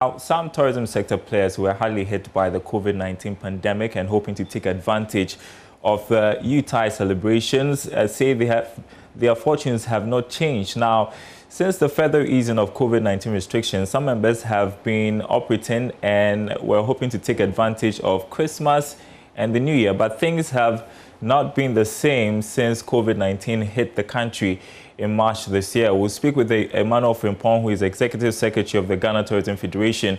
Now, some tourism sector players who were hardly hit by the COVID-19 pandemic and hoping to take advantage of Yuletide celebrations say their fortunes have not changed. Now, since the further easing of COVID-19 restrictions, some members have been operating and were hoping to take advantage of Christmas and the New Year, but things have not been the same since COVID-19 hit the country in March this year. We'll speak with Emmanuel Frimpong, who is Executive Secretary of the Ghana Tourism Federation,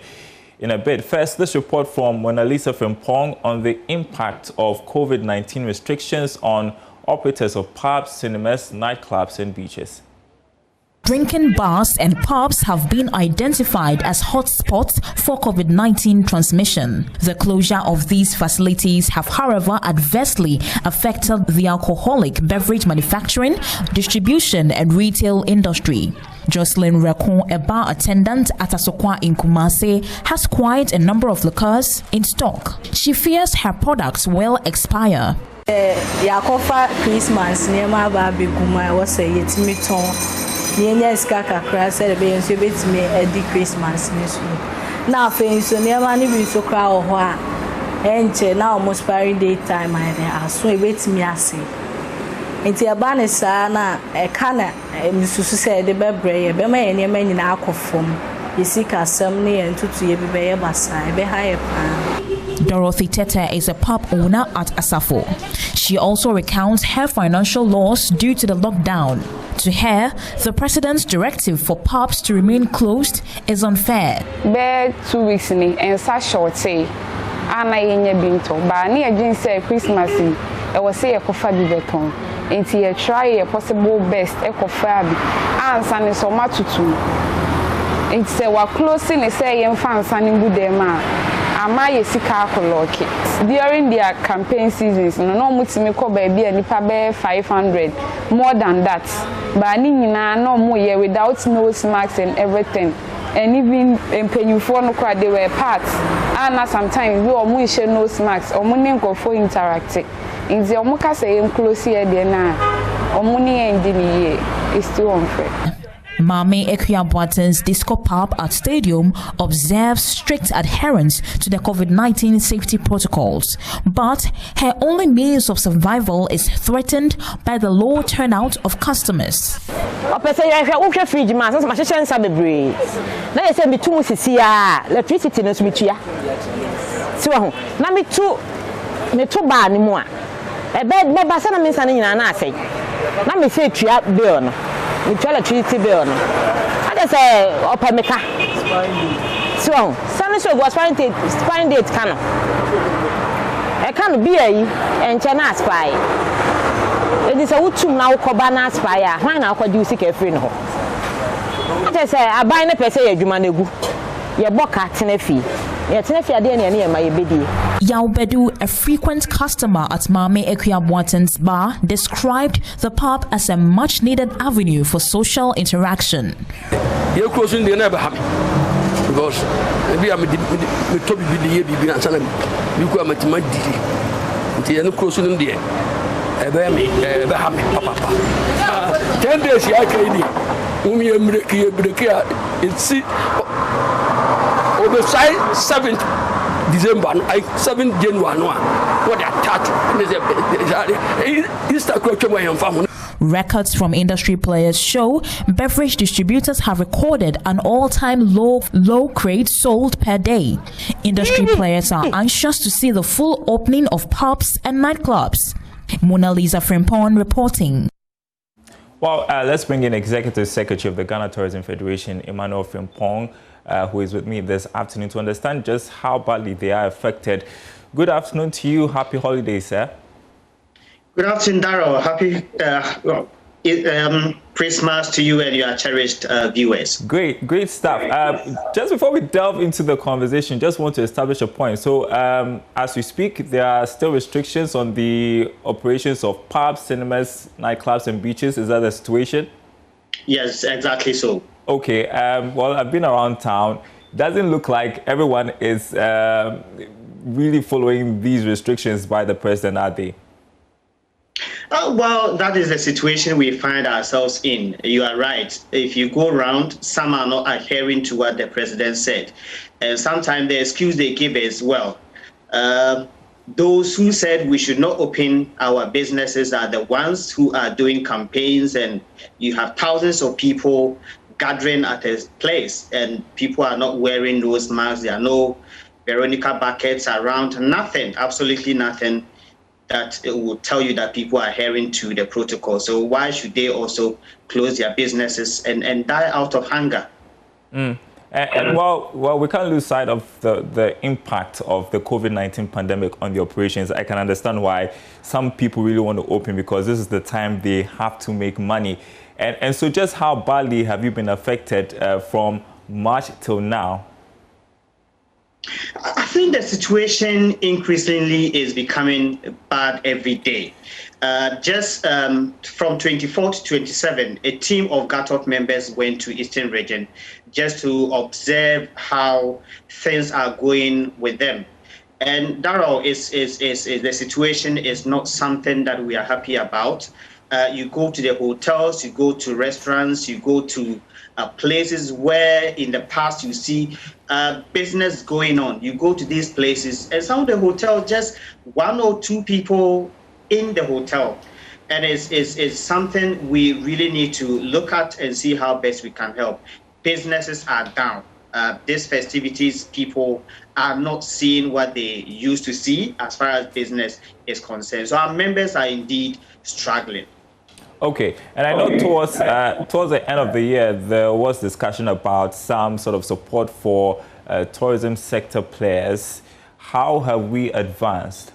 in a bit. First, this report from Mona Lisa Frimpong on the impact of COVID-19 restrictions on operators of pubs, cinemas, nightclubs and beaches. Drinking bars and pubs have been identified as hotspots for COVID-19 transmission. The closure of these facilities have, however, adversely affected the alcoholic beverage manufacturing, distribution and retail industry. Jocelyn Rekon, a bar attendant at Asokwa in Kumasi, has quite a number of liquors in stock. She fears her products will expire. Yakofa Christmas near my baby Guma was a yetimiton. Yes, Kaka celebrating so bit me a Christmas news. Now, so near money be so crowd and now almost party daytime. I so wait me I see. Into a banner sana a canna, Mrs. said the bebre, be my any man in alcohol form. You seek a sumny and 2 years be a bassa, be higher pan. Dorothy Tete is a pub owner at Asafo. She also recounts her financial loss due to the lockdown. To her, the president's directive for pubs to remain closed is unfair. Be 2 weeks ni and such short say, Anna yenye binto, but near June say Christmas, I was say a coffee beton. Until you try a possible best a coffee, and Sunny so much to two. It's a walk closing a say and fan sunning good day man. Amaye sika akoloki during their campaign seasons no mutimi ko baby anipa be 500 more than that but ni nyina no mo ye without nose masks and everything and even empenyufo no kwa they were part and sometimes we omo ise nose masks omo ne nkofo interact nzi omo ka say close here there na omo ni endi ni ye is too unfair. Mame Ekuya-Boaten's Disco Pub at Stadium observes strict adherence to the COVID-19 safety protocols, but her only means of survival is threatened by the low turnout of customers. Fridge man, so much chance to breathe. Now you say me too much electricity no smitua. So na me too bad ni mo. E be ba sa na me sane nyina na asai. Na me say tua bill no. We tell electricity bill no. I just say opemeka. So, Sunday show was spine date can. I can't be a and China spy. It is a utum now cobana spire. Why now could you seek a free no? I just say I buy a per se a jumanegu. Your boca tenefi. Your tenefi are near my baby. Yao Bedu, a frequent customer at Mame Ekuya-Boaten's bar, described the pub as a much-needed avenue for social interaction. You're closing the never happy because maybe I'm a top BD and Salem. You come at my DD. The end closing in the air. Papa. 10 days, I can't break it's oversight 7th. December, 7 January, what records from industry players show beverage distributors have recorded an all-time low crate sold per day. Industry players are anxious to see the full opening of pubs and nightclubs. Mona Lisa Frimpong reporting. Well, let's bring in Executive Secretary of the Ghana Tourism Federation, Emmanuel Frimpong, who is with me this afternoon to understand just how badly they are affected. Good afternoon to you. Happy holidays, sir. Good afternoon, Darryl. Happy Christmas to you and your cherished viewers. Great stuff. Just before we delve into the conversation, just want to establish a point. So, as we speak, there are still restrictions on the operations of pubs, cinemas, nightclubs, and beaches. Is that the situation? Yes, exactly so. Okay. Well, I've been around town. Doesn't look like everyone is really following these restrictions by the president, are they? Well, that is the situation we find ourselves in. You are right. If you go around, some are not adhering to what the president said. And sometimes the excuse they give is, well, those who said we should not open our businesses are the ones who are doing campaigns, and you have thousands of people gathering at a place and people are not wearing those masks. There are no Veronica buckets around, nothing, absolutely nothing that will tell you that people are adhering to the protocol. So why should they also close their businesses and die out of hunger? And well, we can't lose sight of the impact of the COVID-19 pandemic on the operations. I can understand why some people really want to open, because this is the time they have to make money. And so just how badly have you been affected from March till now? I think the situation increasingly is becoming bad every day. Just from 24 to 27, a team of GATOP members went to Eastern Region just to observe how things are going with them. And Darrell, the situation is not something that we are happy about. You go to the hotels, you go to restaurants, you go to places where in the past you see business going on. You go to these places and some of the hotels, just one or two people in the hotel. And it's something we really need to look at and see how best we can help. Businesses are down. These festivities, people are not seeing what they used to see as far as business is concerned. So our members are indeed struggling. Okay, and I know towards the end of the year, there was discussion about some sort of support for tourism sector players. How have we advanced?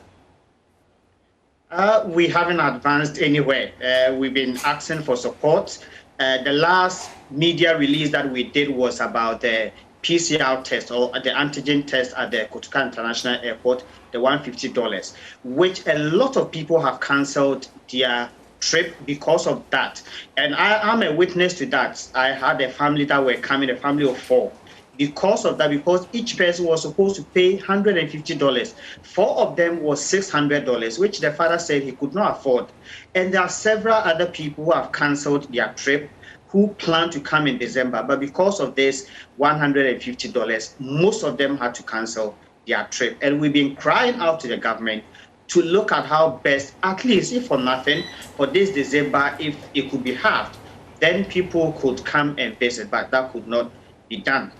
We haven't advanced anywhere. We've been asking for support. The last media release that we did was about the PCR test or the antigen test at the Kotoka International Airport, the $150, which a lot of people have cancelled their trip because of that. And I'm a witness to that. I had a family that were coming, a family of 4. Because of that, because each person was supposed to pay $150. 4 of them was $600, which the father said he could not afford. And there are several other people who have cancelled their trip, who plan to come in December. But because of this $150, most of them had to cancel their trip. And we've been crying out to the government to look at how best, at least if for nothing, for this December, if it could be halved, then people could come and visit, but that could not be done.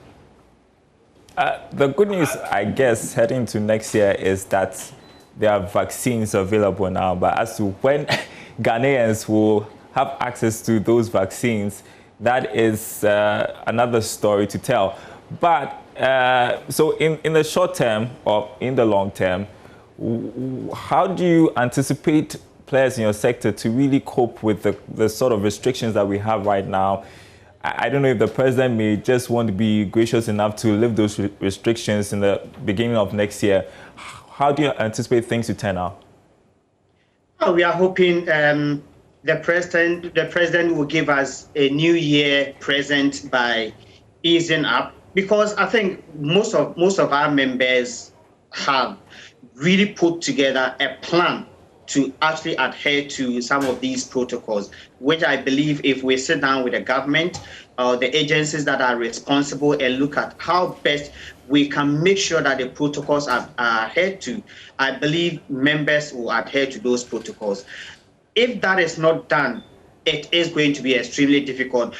The good news, I guess, heading to next year is that there are vaccines available now, but as to when Ghanaians will have access to those vaccines, that is another story to tell. But so in the short term or in the long term, how do you anticipate players in your sector to really cope with the sort of restrictions that we have right now? I don't know if the president may just want to be gracious enough to lift those restrictions in the beginning of next year. How do you anticipate things to turn out? We are hoping the president will give us a new year present by easing up, because I think most of our members have really put together a plan to actually adhere to some of these protocols, which I believe if we sit down with the government or the agencies that are responsible and look at how best we can make sure that the protocols are adhered to, I believe members will adhere to those protocols. If that is not done, it is going to be extremely difficult.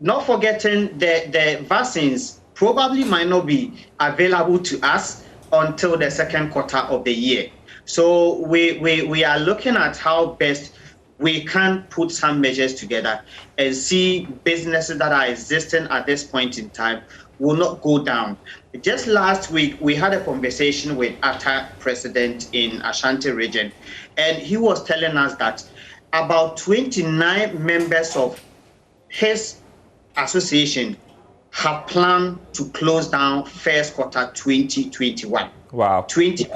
Not forgetting the vaccines probably might not be available to us until the second quarter of the year. So we are looking at how best we can put some measures together and see businesses that are existing at this point in time will not go down. Just last week, we had a conversation with ATA president in Ashanti region, and he was telling us that about 29 members of his association have planned to close down first quarter 2021. Wow. 20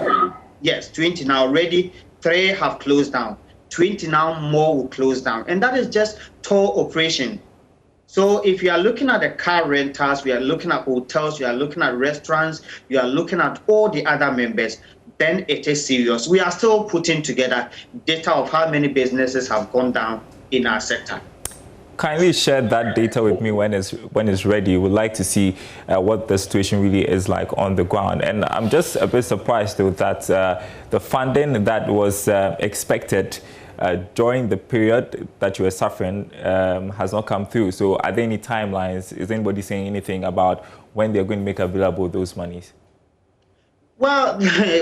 now already. 3 have closed down. 20 now more will close down. And that is just tour operation. So if you are looking at the car rentals, we are looking at hotels, we are looking at restaurants, you are looking at all the other members, then it is serious. We are still putting together data of how many businesses have gone down in our sector. Kindly share that data with me when it's ready. We'd like to see what the situation really is like on the ground. And I'm just a bit surprised, though, that the funding that was expected during the period that you were suffering has not come through. So are there any timelines? Is anybody saying anything about when they're going to make available those monies? Well,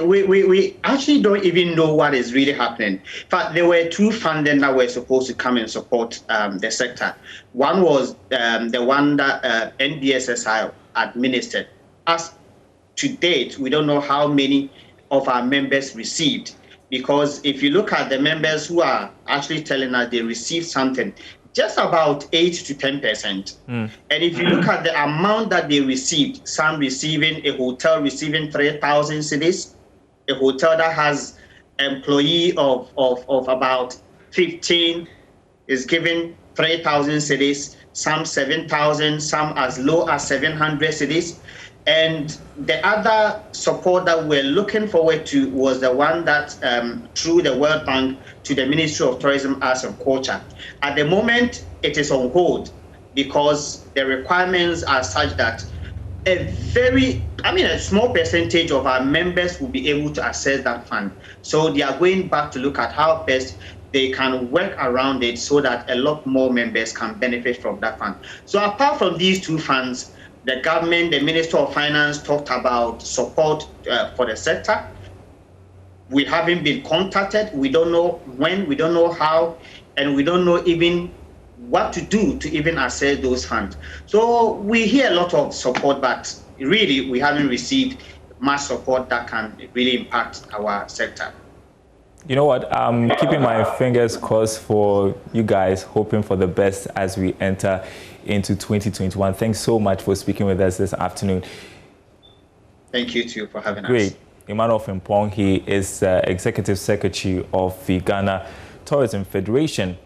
we actually don't even know what is really happening. In fact, there were two funding that were supposed to come and support the sector. One was the one that NBSSI administered. As to date, we don't know how many of our members received, because if you look at the members who are actually telling us they received something, just about 8 to 10%. And if you look at the amount that they received, some receiving, a hotel receiving 3,000 cedis, a hotel that has employee of about 15 is giving 3,000 cedis, some 7,000, some as low as 700 cedis. And the other support that we're looking forward to was the one that through the World Bank to the Ministry of Tourism, Arts and Culture. At the moment, it is on hold because the requirements are such that a small percentage of our members will be able to access that fund. So they are going back to look at how best they can work around it so that a lot more members can benefit from that fund. So apart from these two funds, the government, the Minister of Finance talked about support for the sector. We haven't been contacted. We don't know when, we don't know how, and we don't know even what to do to even access those funds. So we hear a lot of support, but really we haven't received much support that can really impact our sector. You know what? I'm keeping my fingers crossed for you guys, hoping for the best as we enter into 2021. Thanks so much for speaking with us this afternoon. Thank you too for having us. Great. Emmanuel Frimpong, he is Executive Secretary of the Ghana Tourism Federation.